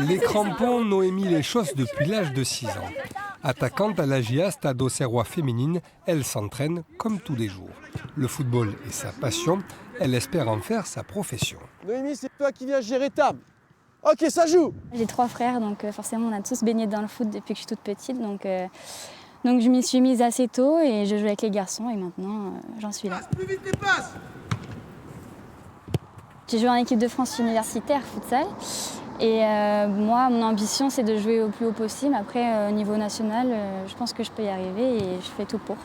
Les crampons, Noémie les chausse depuis l'âge de 6 ans. Attaquante à la GIA Stade Auxerrois féminine, elle s'entraîne comme tous les jours. Le football est sa passion, elle espère en faire sa profession. Noémie, c'est toi qui viens gérer table. Ok, ça joue. J'ai 3 frères, donc forcément on a tous baigné dans le foot depuis que je suis toute petite. Donc je m'y suis mise assez tôt et je joue avec les garçons et maintenant j'en suis là. Plus vite les passes. J'ai joué en équipe de France universitaire futsal et moi mon ambition c'est de jouer au plus haut possible. Après au niveau national je pense que je peux y arriver et je fais tout pour.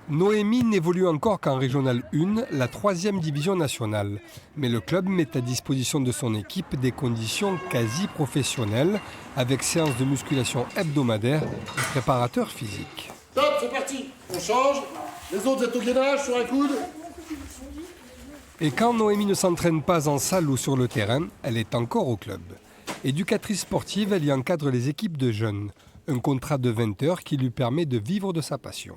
Noémie n'évolue encore qu'en Régionale 1, la 3e division nationale. Mais le club met à disposition de son équipe des conditions quasi professionnelles, avec séances de musculation hebdomadaires et préparateurs physiques. Top, c'est parti. On change. Les autres êtes au gainage sur un coude. Et quand Noémie ne s'entraîne pas en salle ou sur le terrain, elle est encore au club. Éducatrice sportive, elle y encadre les équipes de jeunes. Un contrat de 20 heures qui lui permet de vivre de sa passion.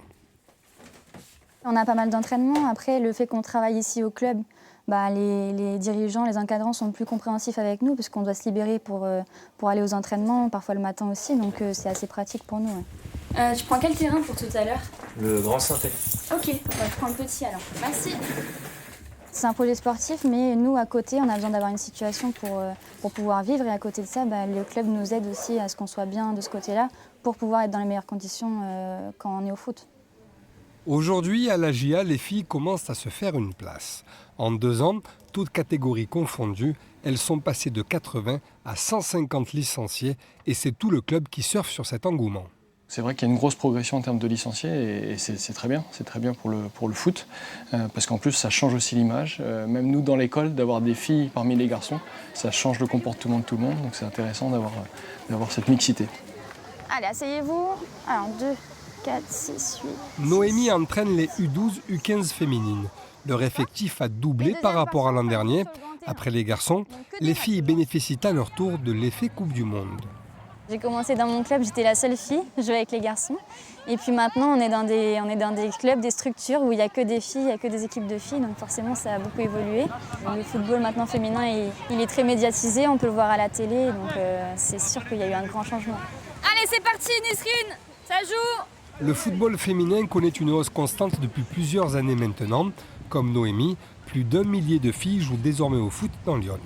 On a pas mal d'entraînements. Après, le fait qu'on travaille ici au club, les dirigeants, les encadrants sont plus compréhensifs avec nous parce qu'on doit se libérer pour aller aux entraînements, parfois le matin aussi. Donc c'est assez pratique pour nous. Ouais. Tu prends quel terrain pour tout à l'heure? Le Grand Synthé. Ok, je prends le petit alors. Merci. C'est un projet sportif, mais nous, à côté, on a besoin d'avoir une situation pour pouvoir vivre. Et à côté de ça, le club nous aide aussi à ce qu'on soit bien de ce côté-là pour pouvoir être dans les meilleures conditions quand on est au foot. Aujourd'hui, à la GIA, les filles commencent à se faire une place. En 2 ans, toutes catégories confondues, elles sont passées de 80 à 150 licenciés et c'est tout le club qui surfe sur cet engouement. C'est vrai qu'il y a une grosse progression en termes de licenciés et c'est très bien pour le foot parce qu'en plus ça change aussi l'image. Même nous dans l'école, d'avoir des filles parmi les garçons, ça change le comportement de tout le monde, donc c'est intéressant d'avoir cette mixité. Allez, asseyez-vous. Alors 2, 4, 6, 8. Noémie entraîne les U12, U15 féminines. Leur effectif a doublé par rapport à l'an dernier. Après les garçons, les filles bénéficient à leur tour de l'effet Coupe du Monde. J'ai commencé dans mon club, j'étais la seule fille, je jouais avec les garçons. Et puis maintenant, on est dans des clubs, des structures où il n'y a que des filles, il n'y a que des équipes de filles. Donc forcément, ça a beaucoup évolué. Le football maintenant féminin, il est très médiatisé, on peut le voir à la télé. Donc c'est sûr qu'il y a eu un grand changement. Allez, c'est parti, Nisrine, ça joue. Le football féminin connaît une hausse constante depuis plusieurs années maintenant. Comme Noémie, plus d'1 millier de filles jouent désormais au foot dans Lyon.